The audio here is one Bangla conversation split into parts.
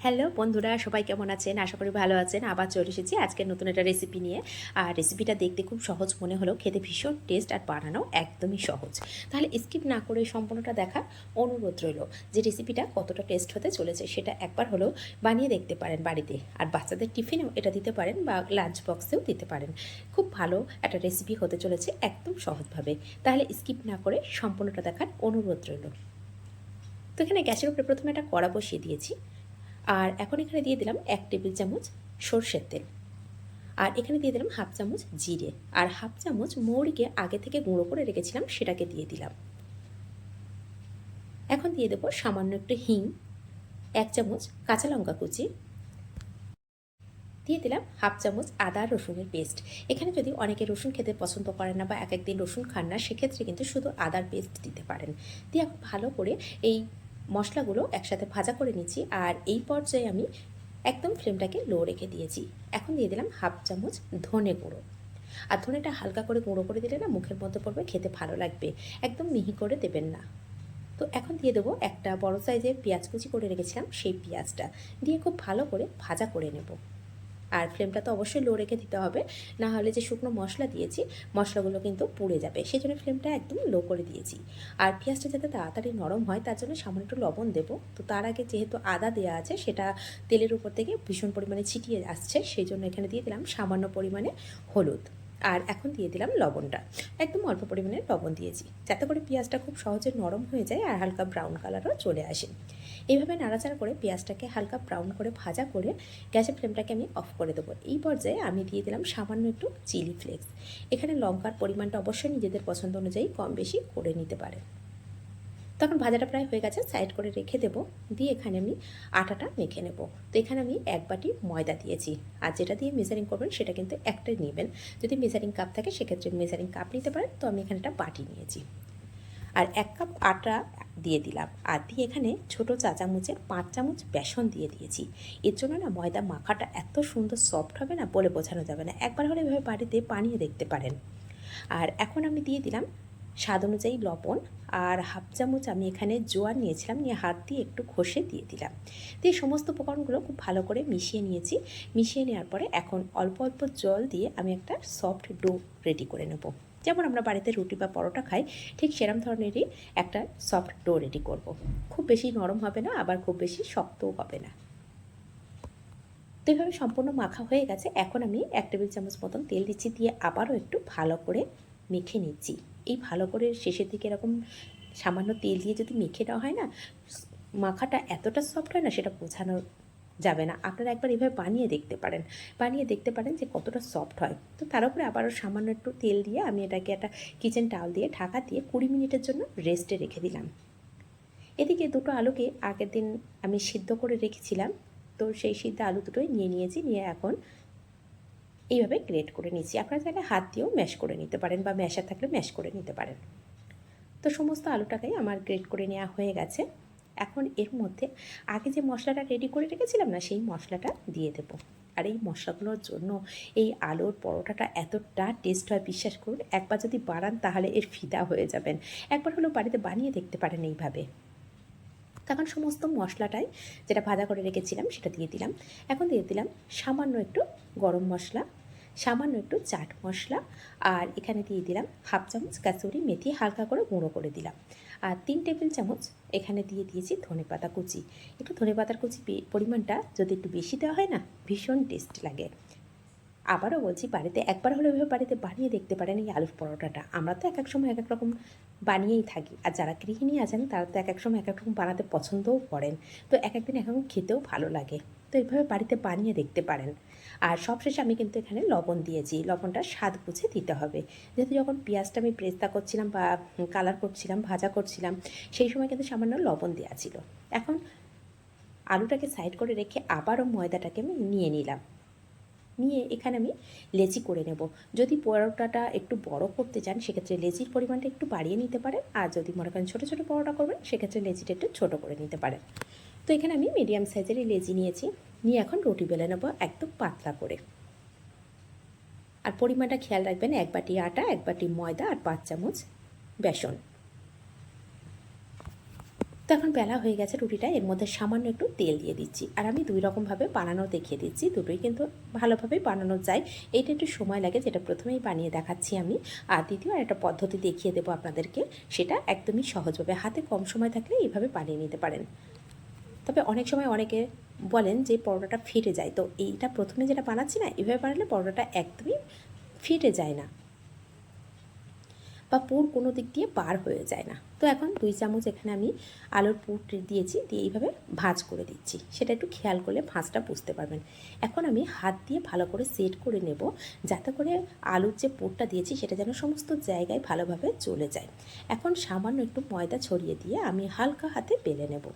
হ্যালো বন্ধুরা, সবাই কেমন আছেন? আশা করি ভালো আছেন। আবার চলে এসেছি আজকের নতুন একটা রেসিপি নিয়ে। আর রেসিপিটা দেখতে খুব সহজ মনে হলেও খেতে ভীষণ টেস্ট আর বানানো একদমই সহজ। তাহলে স্কিপ না করে সম্পূর্ণটা দেখার অনুরোধ রইল। যে রেসিপিটা কতটা টেস্ট হতে চলেছে সেটা একবার হলেও বানিয়ে দেখতে পারেন বাড়িতে। আর বাচ্চাদের টিফিনেও এটা দিতে পারেন বা লাঞ্চ বক্সেও দিতে পারেন। খুব ভালো একটা রেসিপি হতে চলেছে একদম সহজভাবে। তাহলে স্কিপ না করে সম্পূর্ণটা দেখার অনুরোধ রইল। তো এখানে গ্যাসের উপরে প্রথমে একটা কড়া বসিয়ে দিয়েছি। আর এখন এখানে দিয়ে দিলাম 1 টেবিল চামচ সরষের তেল। আর এখানে দিয়ে দিলাম হাফ চামচ জিরে আর হাফ চামচ মৌরিকে আগে থেকে গুঁড়ো করে রেখেছিলাম সেটাকে দিয়ে দিলাম। এখন দিয়ে দেবো সামান্য একটু হিং, 1 চামচ কাঁচা লঙ্কা কুচি, দিয়ে দিলাম হাফ চামচ আদা রসুনের পেস্ট। এখানে যদি অনেকে রসুন খেতে পছন্দ করেন না বা এক একদিন রসুন খান না, সেক্ষেত্রে কিন্তু শুধু আদার পেস্ট দিতে পারেন। দিয়ে এখন ভালো করে এই মশলাগুলো একসাথে ভাজা করে নিচ্ছি। আর এই পর্যায়ে আমি একদম ফ্লেমটাকে লো রেখে দিয়েছি। এখন দিয়ে দিলাম হাফ চামচ ধনে গুঁড়ো। আর ধনেটা হালকা করে গুঁড়ো করে দিলে না মুখের মধ্যে পড়বে, খেতে ভালো লাগবে। একদম মিহি করে দেবেন না। তো এখন দিয়ে দেবো একটা বড় সাইজের পেঁয়াজ কুচি করে রেখেছিলাম, সেই পেঁয়াজটা দিয়ে খুব ভালো করে ভাজা করে নেব। আর ফ্লেমটা তো অবশ্যই লো রেখে দিতে হবে, না হলে যে শুকনো মশলা দিয়েছি মশলাগুলো কিন্তু পুড়ে যাবে। সেই জন্য ফ্লেমটা একদম লো করে দিয়েছি। আর পেঁয়াজটা যাতে তাড়াতাড়ি নরম হয় তার জন্য সামান্য একটু লবণ দেবো। তো তার আগে যেহেতু আদা দেওয়া আছে সেটা তেলের উপর থেকে ভীষণ পরিমাণে ছিটিয়ে আসছে, সেই জন্য এখানে দিয়ে দিলাম সামান্য পরিমাণে হলুদ। আর এখন দিয়ে দিলাম লবণটা, একদম অল্প পরিমাণে লবণ দিয়েছি যাতে করে পেঁয়াজটা খুব সহজে নরম হয়ে যায় আর হালকা ব্রাউন কালারও চলে আসে। এইভাবে নাড়াচাড়া করে পেঁয়াজটাকে হালকা ব্রাউন করে ভাজা করে গ্যাসের ফ্লেমটাকে আমি অফ করে দেবো। এই পর্যায়ে আমি দিয়ে দিলাম সামান্য একটু চিলি ফ্লেক্স। এখানে লঙ্কার পরিমাণটা অবশ্যই নিজেদের পছন্দ অনুযায়ী কম বেশি করে নিতে পারেন। তখন ভাজাটা প্রায় হয়ে গেছে, সাইড করে রেখে দেবো। দিয়ে এখানে আমি আটাটা মেখে নেব। তো এখানে আমি 1 বাটি ময়দা দিয়েছি। আর যেটা দিয়ে মেজারিং করবেন সেটা কিন্তু একটাই নেবেন। যদি মেজারিং কাপ থাকে সেক্ষেত্রে মেজারিং কাপ নিতে পারেন, তো আমি এখানে একটা বাটি নিয়েছি। আর 1 কাপ আটা দিয়ে দিলাম। আর দিয়ে এখানে ছোটো চা চামচের 5 চামচ বেসন দিয়ে দিয়েছি। এর জন্য না ময়দা মাখাটা এত সুন্দর সফট হবে না, বলে বোঝানো যাবে না। একবার হলে এভাবে বাড়িতে বানিয়ে দেখতে পারেন। আর এখন আমি দিয়ে দিলাম স্বাদ অনুযায়ী লবণ। আর হাফ চামচ আমি এখানে জোয়ার নিয়েছিলাম, নিয়ে হাত দিয়ে একটু ঘষে দিয়ে দিলাম। দিয়ে সমস্ত উপকরণগুলো খুব ভালো করে মিশিয়ে নিয়েছি। মিশিয়ে নেওয়ার পরে এখন অল্প অল্প জল দিয়ে আমি একটা সফট ডো রেডি করে নেব। যেমন আমরা বাড়িতে রুটি বা পরোটা খাই, ঠিক সেরকম ধরনেরই একটা সফট ডো রেডি করব। খুব বেশি নরম হবে না, আবার খুব বেশি শক্তও হবে না। তো এইভাবে সম্পূর্ণ মাখা হয়ে গেছে। এখন আমি 1 টেবিল চামচ মতন তেল দিচ্ছি, দিয়ে আবারও একটু ভালো করে মেখে নিচ্ছি। এই ভালো করে শেষের দিকে এরকম সামান্য তেল দিয়ে যদি মেখে দেওয়া হয় না, মাখাটা এতটা সফট হয় না সেটা বোঝানো যাবে না। আপনারা একবার এভাবে বানিয়ে দেখতে পারেন যে কতটা সফট হয়। তো তার উপরে আবারও সামান্য একটু তেল দিয়ে আমি এটাকে একটা কিচেন টাওয়াল দিয়ে ঢাকা দিয়ে 20 মিনিটের জন্য রেস্টে রেখে দিলাম। এদিকে দুটো আলুকে আগের দিন আমি সিদ্ধ করে রেখেছিলাম, তো সেই সিদ্ধ আলু দুটোই নিয়ে নিয়েছি। নিয়ে এখন এইভাবে গ্রেট করে নিচ্ছি। আপনারা চাইলে হাত দিয়েও ম্যাশ করে নিতে পারেন বা ম্যাশার থাকলে ম্যাশ করে নিতে পারেন। তো সমস্ত আলুটাকেই আমার গ্রেট করে নেওয়া হয়ে গেছে। এখন এর মধ্যে আগে যে মশলাটা রেডি করে রেখেছিলাম না, সেই মশলাটা দিয়ে দেবো। আর এই মশলাগুলোর জন্য এই আলুর পরোটাটা এতটা টেস্ট হয়, বিশ্বাস করুন। একবার যদি বানান তাহলে এর ফিদা হয়ে যাবেন। একবার হলেও বাড়িতে বানিয়ে দেখতে পারেন এইভাবে। তখন সমস্ত মশলাটাই যেটা ভাজা করে রেখেছিলাম সেটা দিয়ে দিলাম। এখন দিয়ে দিলাম সামান্য একটু গরম মশলা, সামান্য একটু চাট মশলা, আর এখানে দিয়ে দিলাম হাফ চামচ কাসুরি মেথি হালকা করে গুঁড়ো করে দিলাম। আর 3 টেবিল চামচ এখানে দিয়ে দিয়েছি ধনেপাতা কুচি। একটু ধনেপাতার কুচি পরিমাণটা যদি একটু বেশি দেওয়া হয় না, ভীষণ টেস্ট লাগে। আবারও বলছি, বাড়িতে একবার হলেও এভাবে বাড়িতে বানিয়ে দেখতে পারেন এই আলুর পরোটাটা। আমরা তো এক এক সময় এক এক রকম বানিয়েই থাকি, আর যারা গৃহিণী আছেন তারা তো এক এক সময় এক এক রকম বানাতে পছন্দও করেন। তো এক একদিন এক রকম খেতেও ভালো লাগে। তো এইভাবে বাড়িতে বানিয়ে দেখতে পারেন। আর সবশেষে আমি কিন্তু এখানে লবণ দিয়েছি। লবণটা স্বাদ বুঝে দিতে হবে। যেহেতু যখন পেঁয়াজটা আমি ব্রেস্তা করছিলাম বা কালার করছিলাম, ভাজা করছিলাম, সেই সময় কিন্তু সামান্য লবণ দেওয়া ছিল। এখন আলুটাকে সাইড করে রেখে আবারও ময়দাটাকে আমি নিয়ে নিলাম। নিয়ে এখানে আমি লেচি করে নেব। যদি পরোটাটা একটু বড় করতে চান সেক্ষেত্রে লেচির পরিমাণটা একটু বাড়িয়ে নিতে পারেন। আর যদি মনে করেন ছোটো ছোটো পরোটা করবেন সেক্ষেত্রে লেচিটা একটু ছোটো করে নিতে পারেন। তো এখানে আমি মিডিয়াম সাইজেরই লেচি নিয়েছি। নিয়ে এখন রুটি বেলে নেব একদম পাতলা করে। আর পরিমাণটা খেয়াল রাখবেন, 1 বাটি আটা, 1 বাটি ময়দা আর 5 চামচ বেসন। তো এখন বেলা হয়ে গেছে, রুটিটা এর মধ্যে সামান্য একটু তেল দিয়ে দিচ্ছি। আর আমি 2 রকমভাবে বানানো দেখিয়ে দিচ্ছি, দুটোই কিন্তু ভালোভাবেই বানানো যায়। এইটা একটু সময় লাগে, যেটা প্রথমেই বানিয়ে দেখাচ্ছি আমি। আর দ্বিতীয় একটা পদ্ধতি দেখিয়ে দেবো আপনাদেরকে, সেটা একদমই সহজভাবে, হাতে কম সময় থাকলে এইভাবে বানিয়ে নিতে পারেন। তবে অনেক সময় অনেকে বলেন যে পরোটাটা ফেটে যায়, তো এইটা প্রথমে যেটা বানাচ্ছি না, এভাবে বানালে পরোটাটা একদমই ফেটে যায় না বা পুর কোনো দিক দিয়ে বার হয়ে যায় না। তো এখন 2 চামচ এখানে আমি আলুর পুর দিয়েছি, দিয়ে এইভাবে ভাঁজ করে দিচ্ছি। সেটা একটু খেয়াল করলে ভাঁজটা বুঝতে পারবেন। এখন আমি হাত দিয়ে ভালো করে সেট করে নেব, যাতে করে আলুর যে পুরটা দিয়েছি সেটা যেন সমস্ত জায়গায় ভালোভাবে চলে যায়। এখন সামান্য একটু ময়দা ছড়িয়ে দিয়ে আমি হালকা হাতে বেলে নেব।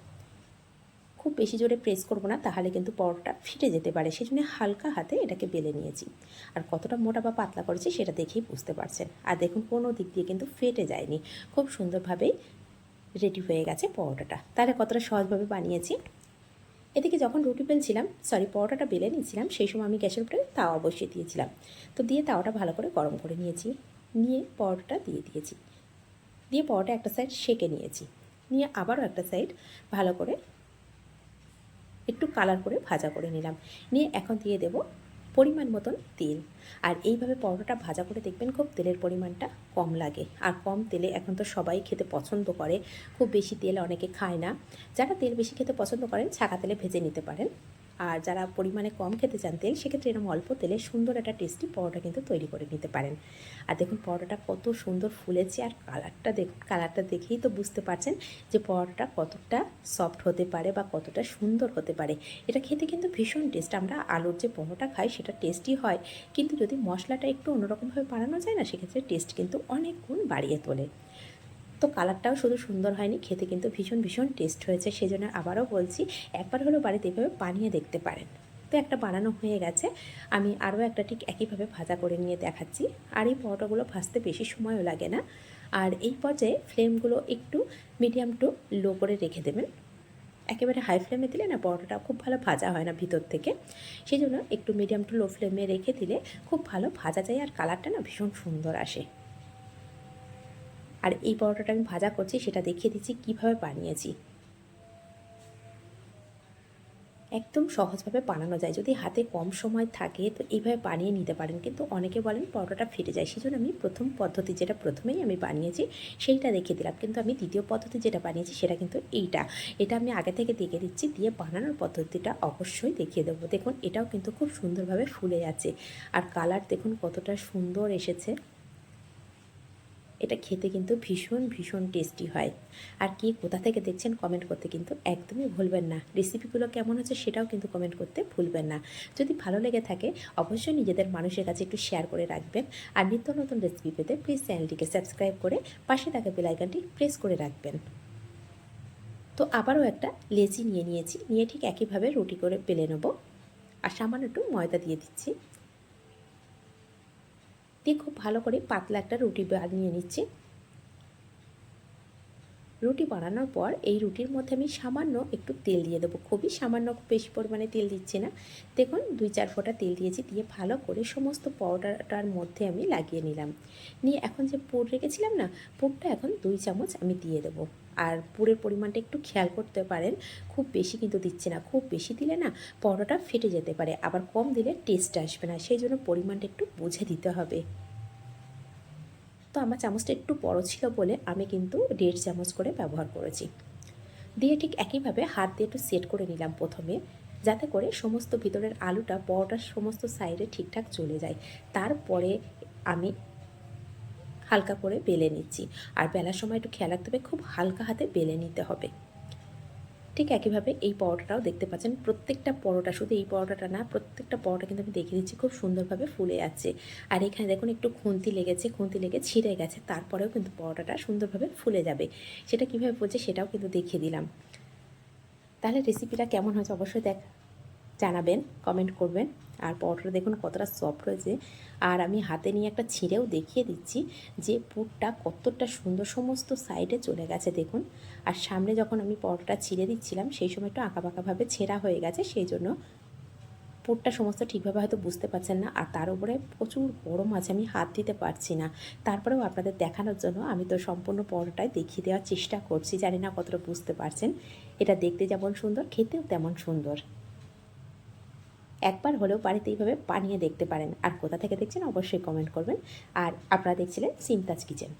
খুব বেশি জোরে প্রেস করব না, তাহলে কিন্তু পরোটা ফেটে যেতে পারে, সেই জন্য হালকা হাতে এটাকে বেলে নিয়েছি। আর কতটা মোটা বা পাতলা করেছি সেটা দেখেই বুঝতে পারছেন। আর দেখুন কোনো দিক দিয়ে কিন্তু ফেটে যায়নি, খুব সুন্দরভাবেই রেডি হয়ে গেছে পরোটাটা। তাহলে কতটা সহজভাবে বানিয়েছি। এদিকে যখন রুটি বেলছিলাম, পরোটাটা বেলে নিয়েছিলাম, সেই সময় আমি গ্যাসের উপরে তাওয়া বসিয়ে দিয়েছিলাম। তো দিয়ে তাওয়াটা ভালো করে গরম করে নিয়েছি, নিয়ে পরোটাটা দিয়ে দিয়েছি। দিয়ে পরোটা একটা সাইড সেঁকে নিয়েছি, নিয়ে আবারও একটা সাইড ভালো করে একটু কালার করে ভাজা করে নিলাম। নিয়ে এখন দিয়ে দেব পরিমাণ মতন তেল। আর এইভাবে পরোটাটা ভাজা করে দেখবেন খুব তেলের পরিমাণটা কম লাগে। আর কম তেলে এখন তো সবাই খেতে পছন্দ করে, খুব বেশি তেল অনেকে খায় না। যারা তেল বেশি খেতে পছন্দ করেন ছাকা তেলে ভেজে নিতে পারেন। আর যারা পরিমাণে কম খেতে চান তেল, সেক্ষেত্রে এরকম অল্প তেলে সুন্দর একটা টেস্টি পরোটা কিন্তু তৈরি করে নিতে পারেন। আর দেখুন পরোটাটা কত সুন্দর ফুলেছে, আর কালারটা দেখুন, কালারটা দেখেই তো বুঝতে পারছেন যে পরোটাটা কতটা সফট হতে পারে বা কতটা সুন্দর হতে পারে। এটা খেতে কিন্তু ভীষণ টেস্ট। আমরা আলুর যে পরোটা খাই সেটা টেস্টি হয়, কিন্তু যদি মশলাটা একটু অন্যরকমভাবে বানানো যায় না, সেক্ষেত্রে টেস্ট কিন্তু অনেক গুণ বাড়িয়ে তোলে। তো কালারটাও শুধু সুন্দর হয়নি, খেতে কিন্তু ভীষণ ভীষণ টেস্ট হয়েছে। সেজন্য আবারও বলছি, একবার হলেও বাড়িতে এভাবে বানিয়ে দেখতে পারেন। তো একটা বানানো হয়ে গেছে, আমি আরও একটা ঠিক একইভাবে ভাজা করে নিয়ে দেখাচ্ছি। আর এই পরোটাগুলো ভাজতে বেশি সময়ও লাগে না। আর এই পর্যায়ে ফ্লেমগুলো একটু মিডিয়াম টু লো করে রেখে দেবেন। একেবারে হাই ফ্লেমে দিলে না পরোটাটা খুব ভালো ভাজা হয় না ভিতর থেকে, সেই জন্য একটু মিডিয়াম টু লো ফ্লেমে রেখে দিলে খুব ভালো ভাজা যায়, আর কালারটা না ভীষণ সুন্দর আসে। আর এই পরোটাটা আমি ভাজা করছি সেটা দেখিয়ে দিচ্ছি কীভাবে বানিয়েছি। একদম সহজভাবে বানানো যায়, যদি হাতে কম সময় থাকে তো এইভাবে বানিয়ে নিতে পারেন। কিন্তু অনেকে বলেন পরোটাটা ফেটে যায়, সেই জন্য আমি প্রথম পদ্ধতি যেটা প্রথমেই আমি বানিয়েছি সেইটা দেখিয়ে দিলাম। কিন্তু আমি দ্বিতীয় পদ্ধতি যেটা বানিয়েছি সেটা কিন্তু এটা আমি আগে থেকে দেখে দিচ্ছি, দিয়ে বানানোর পদ্ধতিটা অবশ্যই দেখিয়ে দেবো। দেখুন এটাও কিন্তু খুব সুন্দরভাবে ফুলে আছে, আর কালার দেখুন কতটা সুন্দর এসেছে। এটা খেতে কিন্তু ভীষণ ভীষণ টেস্টি হয়। আর কে কোথা থেকে দেখছেন কমেন্ট করতে কিন্তু একদমই ভুলবেন না। রেসিপিগুলো কেমন হচ্ছে সেটাও কিন্তু কমেন্ট করতে ভুলবেন না। যদি ভালো লেগে থাকে অবশ্যই নিজেদের মানুষের কাছে একটু শেয়ার করে রাখবেন। আর নিত্য নতুন রেসিপি পেতে প্লিজ চ্যানেলটিকে সাবস্ক্রাইব করে পাশে থাকা বেল আইকনটি প্রেস করে রাখবেন। তো আবারও একটা লেচি নিয়েছি, নিয়ে ঠিক একইভাবে রুটি করে বেলে নেব। আর সামান্য একটু ময়দা দিয়ে দিচ্ছি, দিয়ে খুব ভালো করে পাতলা একটা রুটি বানিয়ে নিচ্ছি। রুটি বানানোর পর এই রুটির মধ্যে আমি সামান্য একটু তেল দিয়ে দেবো, খুবই সামান্য, বেশি পরিমাণে তেল দিচ্ছি না। দেখুন 2-4 ফোঁটা তেল দিয়েছি, দিয়ে ভালো করে সমস্ত পরোটাটার মধ্যে আমি লাগিয়ে নিলাম। নিয়ে এখন যে পুর রেখেছিলাম না, পুরটা এখন 2 চামচ আমি দিয়ে দেবো। আর পুরের পরিমাণটা একটু খেয়াল করতে পারেন, খুব বেশি কিন্তু দিচ্ছি না, খুব বেশি দিলে না পরোটা ফেটে যেতে পারে, আবার কম দিলে টেস্ট আসবে না, সেই জন্য পরিমাণটা একটু বুঝে দিতে হবে। তো আমার চামচটা একটু বড় ছিল বলে আমি কিন্তু 1.5 চামচ করে ব্যবহার করেছি। দিয়ে ঠিক একইভাবে হাত দিয়ে একটু সেট করে নিলাম প্রথমে, যাতে করে সমস্ত ভিতরের আলুটা পরোটার সমস্ত সাইডে ঠিকঠাক চলে যায়। তারপরে আমি হালকা করে বেলে নিচ্ছি। আর বেলার সময় একটু খেয়াল রাখতে হবে, খুব হালকা হাতে বেলে নিতে হবে। ঠিক একইভাবে এই পরোটাটাও দেখতে পাচ্ছেন, প্রত্যেকটা পরোটা, শুধু এই পরোটাটা না, প্রত্যেকটা পরোটা কিন্তু আমি দেখিয়ে দিচ্ছি খুব সুন্দরভাবে ফুলে যাচ্ছে। আর এখানে দেখুন একটু খুন্তি লেগে ছিঁড়ে গেছে, তারপরেও কিন্তু পরোটাটা সুন্দরভাবে ফুলে যাবে। সেটা কীভাবে ফুলছে সেটাও কিন্তু দেখিয়ে দিলাম। তাহলে রেসিপিটা কেমন হয়েছে অবশ্যই জানাবেন, কমেন্ট করবেন। আর পরোটাটা দেখুন কতটা সফট হয়েছে। আর আমি হাতে নিয়ে একটা ছিঁড়েও দেখিয়ে দিচ্ছি যে পুরটা কতটা সুন্দর সমস্ত সাইডে চলে গেছে দেখুন। আর সামনে যখন আমি পরোটাটা ছিঁড়ে দিচ্ছিলাম সেই সময় একটু আঁকাবাঁকাভাবে ছেঁড়া হয়ে গেছে, সেই জন্য পুরটা সমস্ত ঠিকভাবে হয়তো বুঝতে পারছেন না, আর তার উপরে প্রচুর গরম আছে, আমি হাত দিতে পারছি না। তারপরেও আপনাদের দেখানোর জন্য আমি তো সম্পূর্ণ পরোটাই দেখিয়ে দেওয়ার চেষ্টা করছি। জানি না কতটা বুঝতে পারছেন। এটা দেখতে যেমন সুন্দর, খেতেও তেমন সুন্দর। একবার হলেও বাড়িতে এইভাবে বানিয়ে দেখতে পারেন। আর কোথা থেকে দেখছেন অবশ্যই কমেন্ট করবেন। আর আপনারা দেখছিলেন সিমতাজ কিচেন।